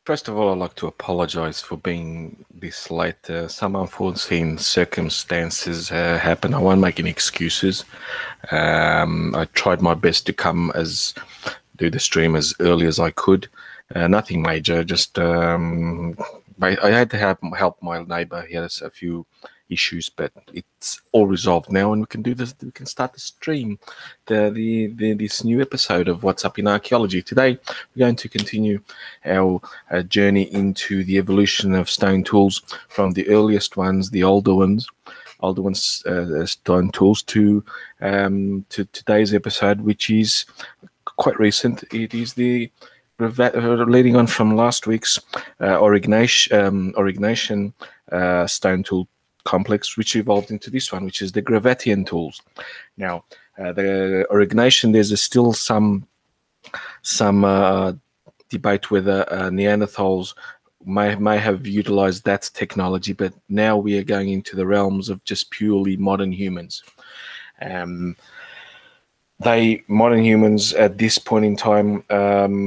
First of all, I'd like to apologize for being this late. Some unforeseen circumstances happen. I won't make any excuses. I tried my best to do the stream as early as I could. Nothing major, just I had to help my neighbor. He has a few issues, but it's all resolved now, and we can do this. We can start the stream, this new episode of What's Up in Archaeology. Today, we're going to continue our journey into the evolution of stone tools from the earliest ones, the older ones, stone tools, to today's episode, which is quite recent. It is the leading on from last week's Aurignacian stone tool complex, which evolved into this one, which is the Gravettian tools. Now, the Aurignacian, there's still some debate whether Neanderthals may have utilized that technology, but now we are going into the realms of just purely modern humans. Modern humans at this point in time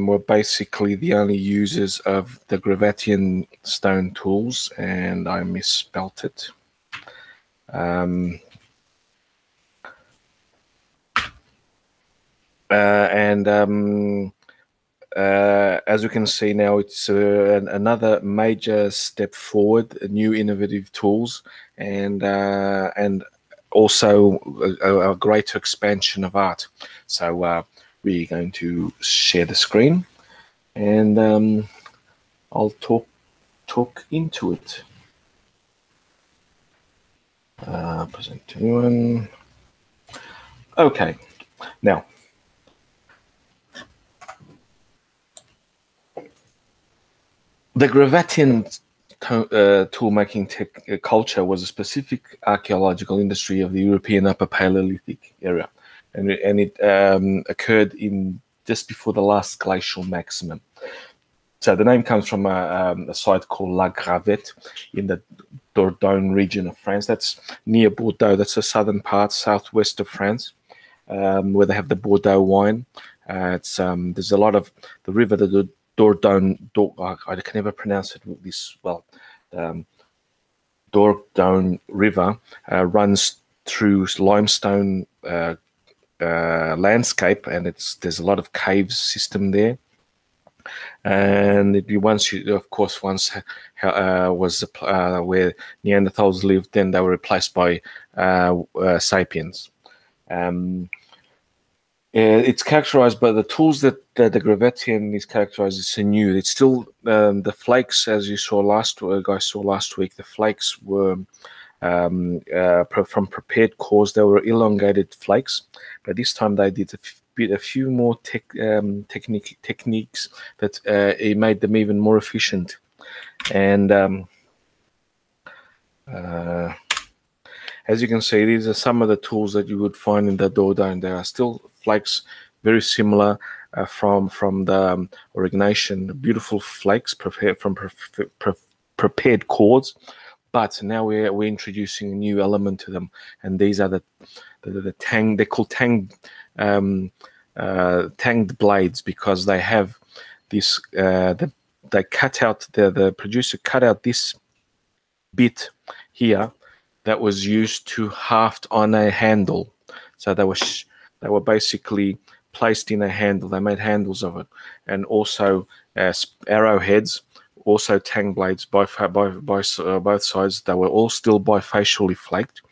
were basically the only users of the Gravettian stone tools, and I misspelt it. As you can see now, it's another major step forward, new innovative tools, and also a greater expansion of art. So we're going to share the screen, and I'll talk into it. Present to anyone. Okay, now the Gravettian tool-making culture was a specific archaeological industry of the European Upper Paleolithic era, and it occurred in just before the last glacial maximum. So the name comes from a site called La Gravette in the Dordogne region of France. That's near Bordeaux. That's the southern part, southwest of France, where they have the Bordeaux wine. There's a lot of the river, the Dordogne. I can never pronounce it this well. Dordogne River runs through limestone landscape, and there's a lot of caves system there. And once was where Neanderthals lived, then they were replaced by sapiens. It's characterized by the tools that the Gravettian is characterized as sinew. It's still the flakes, as you saw last week. The flakes were from prepared cores. They were elongated flakes, but this time they did a few more techniques that it made them even more efficient. And as you can see, these are some of the tools that you would find in the Dordogne. There are still flakes very similar from the Aurignacian, beautiful flakes prepared from prepared cores. But now we're introducing a new element to them, and these are the tang. They're called tanged blades because they have this. They cut out the producer cut out this bit here that was used to haft on a handle. So they were basically placed in a handle. They made handles of it, and also arrowheads. Also, tang blades both sides. They were all still bifacially flaked,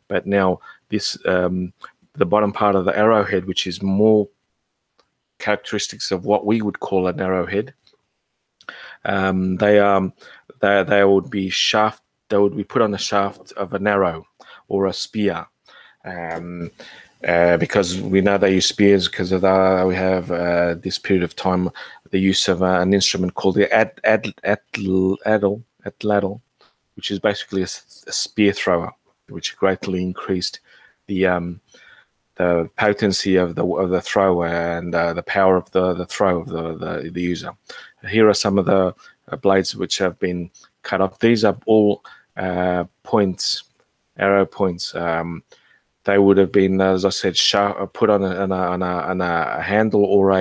but now this the bottom part of the arrowhead, which is more characteristics of what we would call an arrowhead. They would be shaft. They would be put on the shaft of an arrow or a spear, because we know they use spears because of we have this period of time the use of an instrument called the atlatl, which is basically a spear thrower, which greatly increased the potency of the thrower and the power of the throw of the user. Here are some of the blades which have been cut off. These are all points, arrow points. they would have been, as I said, put on a handle or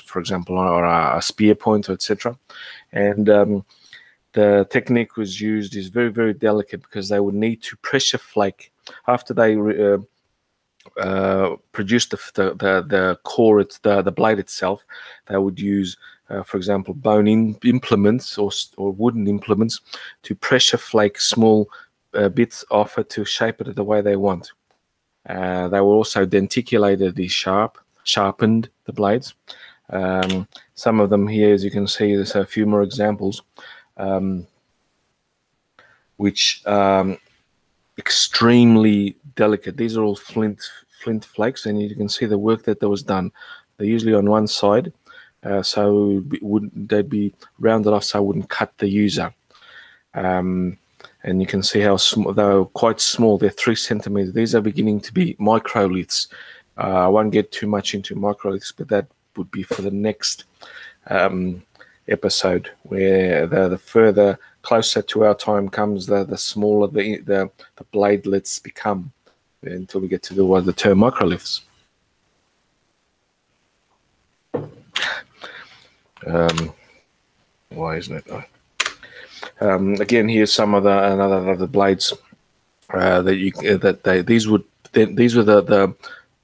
for example, or a spear point, etc. And the technique was used is very, very delicate because they would need to pressure flake after they produce the core, the blade itself. They would use, for example, bone implements or wooden implements to pressure flake small bits off it to shape it the way they want. They were also denticulated, sharpened the blades. Some of them here, as you can see, there's a few more examples, which extremely delicate. These are all flint flakes, and you can see the work that was done. They're usually on one side, so they'd be rounded off so I wouldn't cut the user. And you can see how small they're quite small. They're 3 centimeters. These are beginning to be microliths. I won't get too much into microliths, but that would be for the next episode, where the further closer to our time comes, the smaller the bladelets become, until we get to the term microliths. Why isn't it? Again, here's some of the blades these were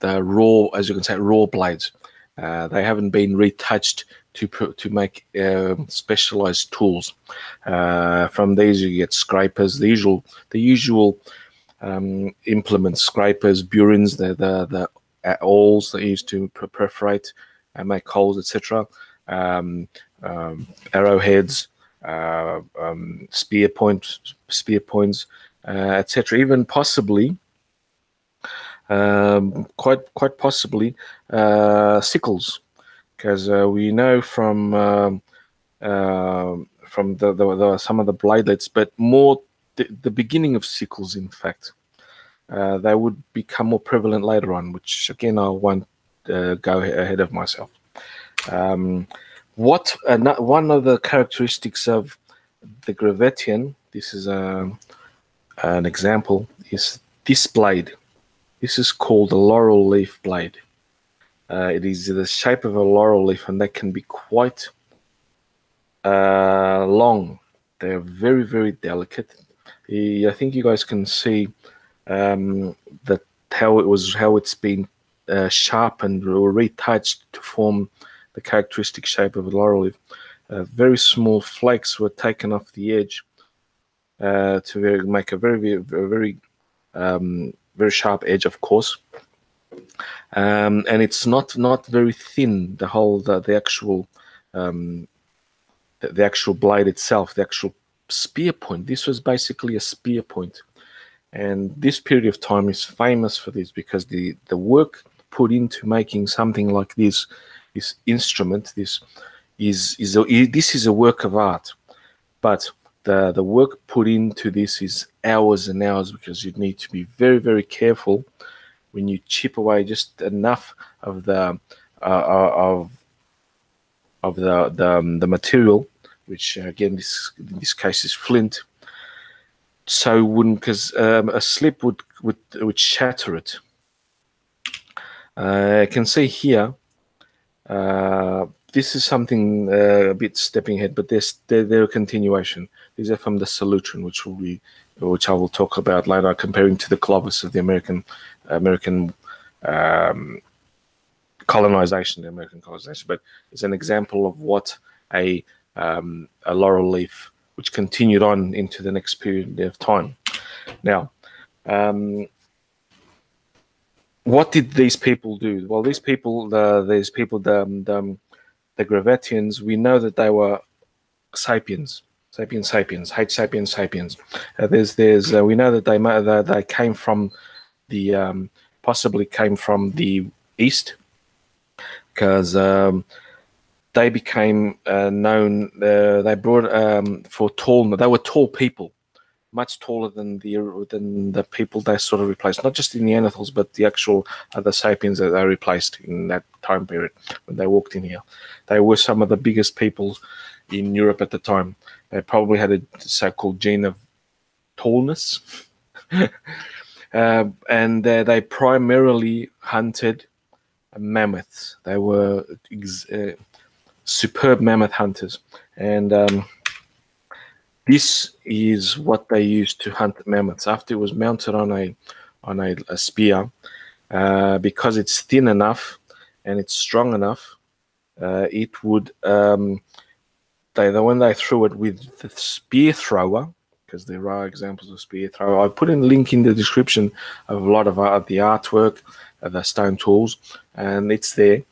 the raw, as you can say, raw blades. They haven't been retouched to make specialized tools. From these you get scrapers, the usual implements, scrapers, burins, the awls that are used to perforate and make holes, etc. Arrowheads, spear points, etc. Even possibly, quite possibly, sickles, because we know from some of the bladelets, but more the beginning of sickles. In fact, they would become more prevalent later on, which again I won't go ahead of myself. One of the characteristics of the Gravettian, this is an example, is this blade. This is called a laurel leaf blade. It is the shape of a laurel leaf, and they can be quite long. They're very, very delicate. I think you guys can see how it's been sharpened or retouched to form the characteristic shape of a laurel leaf. Very small flakes were taken off the edge to make a very sharp edge, of course. And it's not very thin. The actual blade itself, the actual spear point. This was basically a spear point, and this period of time is famous for this because the work put into making something like this instrument, this is a work of art, but the work put into this is hours and hours, because you need to be very, very careful when you chip away just enough of the material, which again in this case is flint, so wouldn't, because a slip would shatter it. I can see here. This is something a bit stepping ahead, but they're a continuation. These are from the Salutron, which I will talk about later, comparing to the Clovis of the American colonization, But it's an example of what a laurel leaf, which continued on into the next period of time. Now, what did these people do? Well, the Gravettians, we know that they were sapiens, H sapiens. We know that they came from possibly came from the east, because they became known. They brought for tall. They were tall people, much taller than the people they sort of replaced. Not just the Neanderthals, but the actual other sapiens that they replaced in that time period when they walked in here. They were some of the biggest people in Europe at the time. They probably had a so-called gene of tallness. and they primarily hunted mammoths. They were superb mammoth hunters, and this is what they used to hunt mammoths. After it was mounted on a spear, because it's thin enough and it's strong enough, it would when they threw it with the spear thrower, because there are examples of spear thrower. I put in a link in the description of a lot of the artwork, the stone tools, and it's there.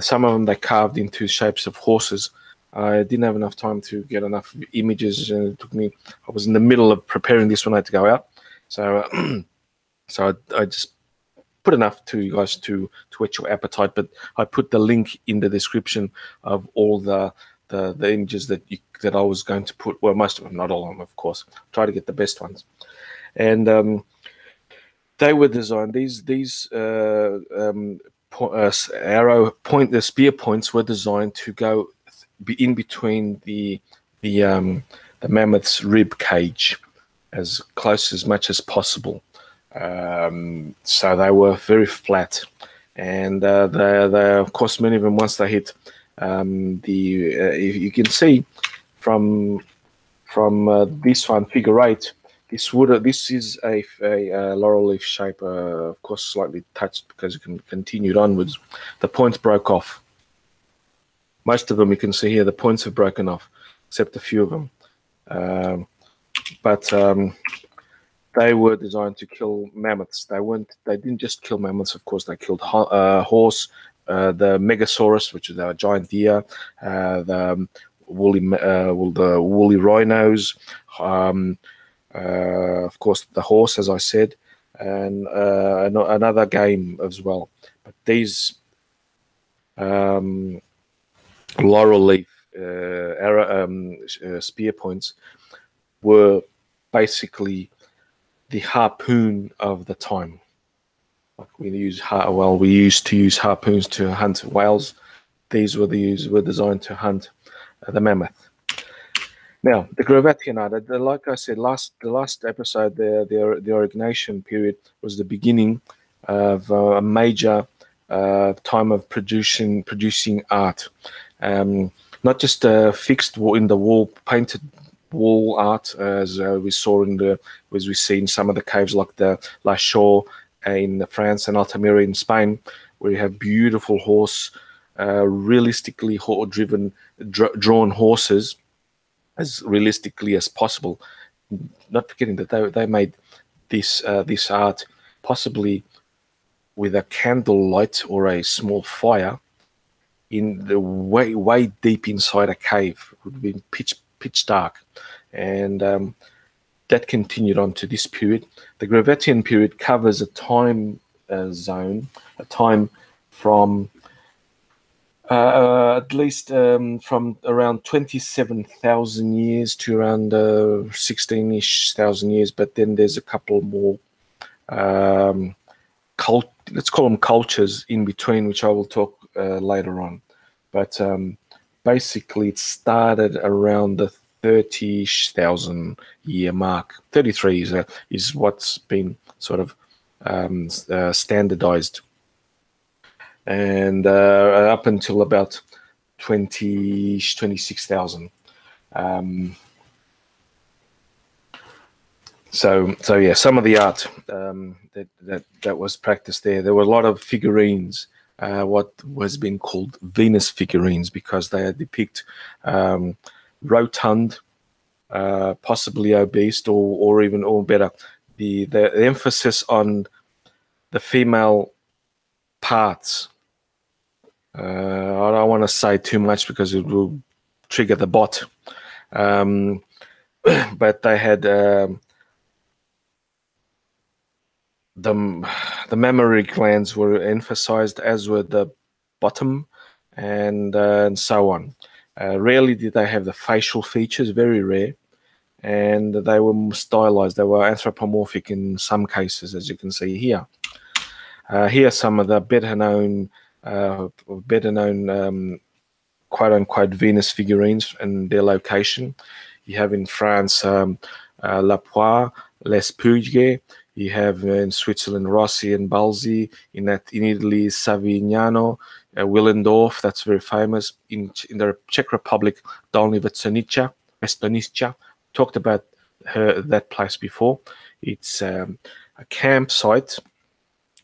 Some of them they carved into shapes of horses. I didn't have enough time to get enough images, and it took me. I was in the middle of preparing this when I had to go out, so so I just put enough to you guys to whet your appetite. But I put the link in the description of all the images that I was going to put. Well, most of them, not all of them, of course. Try to get the best ones, and they were designed. These arrow point, the spear points were designed to go in between the mammoth's rib cage, as close as much as possible. So they were very flat, and they of course, many of them, once they hit you can see from this one, figure 8. This is a laurel leaf shape, of course, slightly touched because it continued onwards. The points broke off. Most of them, you can see here, the points have broken off, except a few of them. But they were designed to kill mammoths. They didn't just kill mammoths, of course. They killed horse, the Megasaurus, which is our giant deer, the woolly rhinos, of course, the horse, as I said, and another game as well. But these laurel leaf spear points were basically the harpoon of the time. Like we used to use harpoons to hunt whales. These were designed to hunt the mammoth. Now, the Gravettian art, like I said, the last episode, the origination period was the beginning of a major time of producing art. Not just fixed in the wall, painted wall art, as we saw as we see in some of the caves, like the La Chaux in France and Altamira in Spain, where you have beautiful horse, realistically drawn horses, as realistically as possible. Not forgetting that they made this art possibly with a candle light or a small fire in the way deep inside a cave. It would have been pitch dark, and that continued on to this period. The Gravettian period covers a time zone, a time from at least from around 27,000 years to around 16-ish thousand years. But then there's a couple more, let's call them cultures in between, which I will talk later on. But basically, it started around the 30,000 year mark. 33 is what's been sort of standardized. And up until about 26,000. So yeah, some of the art that was practiced there. There were a lot of figurines, what was being called Venus figurines, because they depict rotund, possibly obese, or even better, the emphasis on the female parts. I don't want to say too much because it will trigger the bot. But they had the mammary glands were emphasized, as were the bottom, and so on. Rarely did they have the facial features, very rare, and they were stylized. They were anthropomorphic in some cases, as you can see here. Here are some of the better known quote-unquote Venus figurines and their location. You have in France La Poire, Les Puigues. You have in Switzerland Rossi and Balzi. In Italy Savignano, Willendorf. That's very famous. In the Czech Republic, Dolní Věstonice. Talked about that place before. It's a campsite,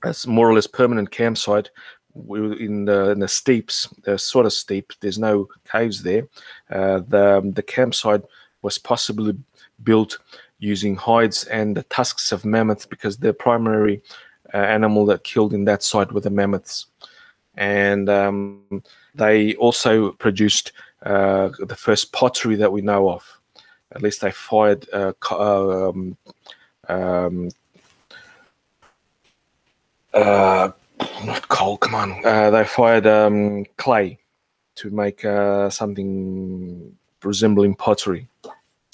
a more or less permanent campsite in the steeps. They're sort of steep. There's no caves there. The campsite was possibly built using hides and the tusks of mammoths, because the primary animal that killed in that site were the mammoths. And they also produced the first pottery that we know of. At least they fired not coal, come on. They fired clay to make something resembling pottery.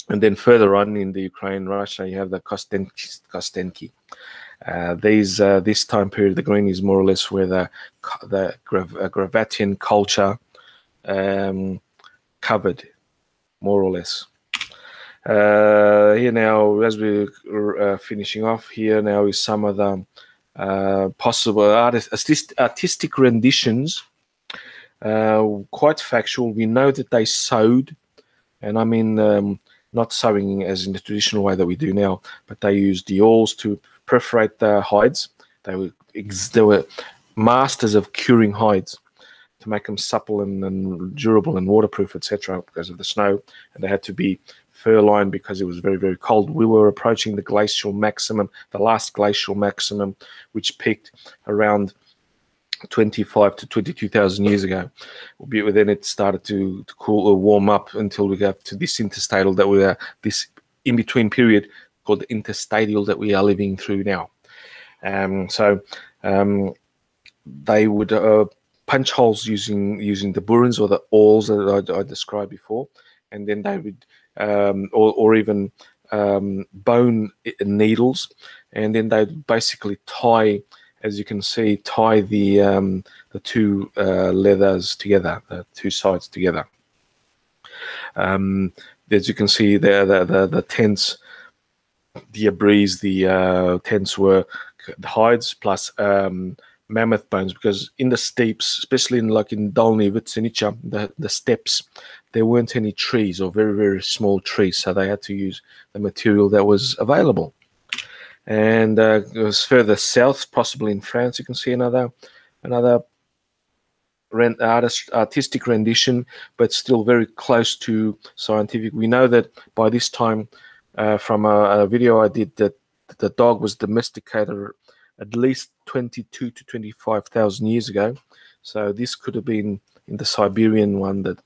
And then further on in the Ukraine, Russia, you have the Kostenki. This time period, the green is more or less where the Gravettian culture covered, more or less. Here now, as we're finishing off, here now is some of the possible artistic renditions, quite factual. We know that they sewed, and I mean not sewing as in the traditional way that we do now, but they used the awls to perforate the hides. They were masters of curing hides to make them supple and durable and waterproof, etc., because of the snow, and they had to be fur-lined because it was very, very cold. We were approaching the glacial maximum, the last glacial maximum, which peaked around 25 to 22,000 years ago. Then it started to cool or warm up until we got to this interstadial that we are, this in-between period called the interstadial that we are living through now. They would punch holes using the burins or the awls that I described before, and then they would or even bone needles, and then they'd basically tie, as you can see, tie the two leathers together, the two sides together. As you can see there, the tents, the abris, the tents were the hides plus mammoth bones, because in the steeps, especially in Dolní Věstonice, the steppes, there weren't any trees or very, very small trees, so they had to use the material that was available. And it was further south, possibly in France, you can see another artistic rendition, but still very close to scientific. We know that by this time, from a video I did, that the dog was domesticated at least 22 to 25,000 years ago. So this could have been in the Siberian one that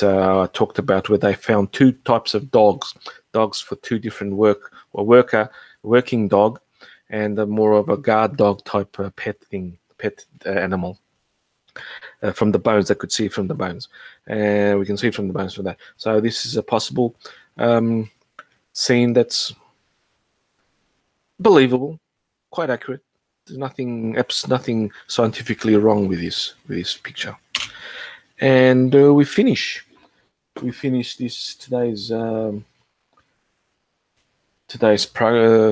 I talked about, where they found two types of dogs for two different working dog, and more of a guard dog type pet animal. From the bones, they could see from the bones, and we can see from the bones from that. So this is a possible scene that's believable, quite accurate. There's nothing scientifically wrong with this picture. And we finish this today's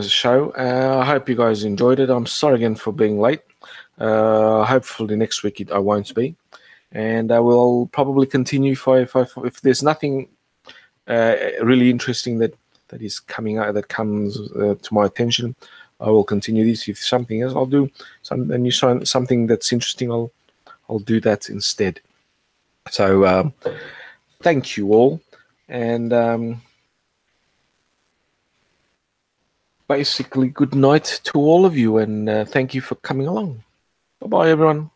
show. I hope you guys enjoyed it. I'm sorry again for being late. Hopefully next week I won't be, and I will probably continue if there's nothing really interesting that is coming out that comes to my attention. I will continue this. If something else, I'll do something that's interesting. I'll do that instead. So thank you all, and basically good night to all of you, and thank you for coming along. Bye-bye, everyone.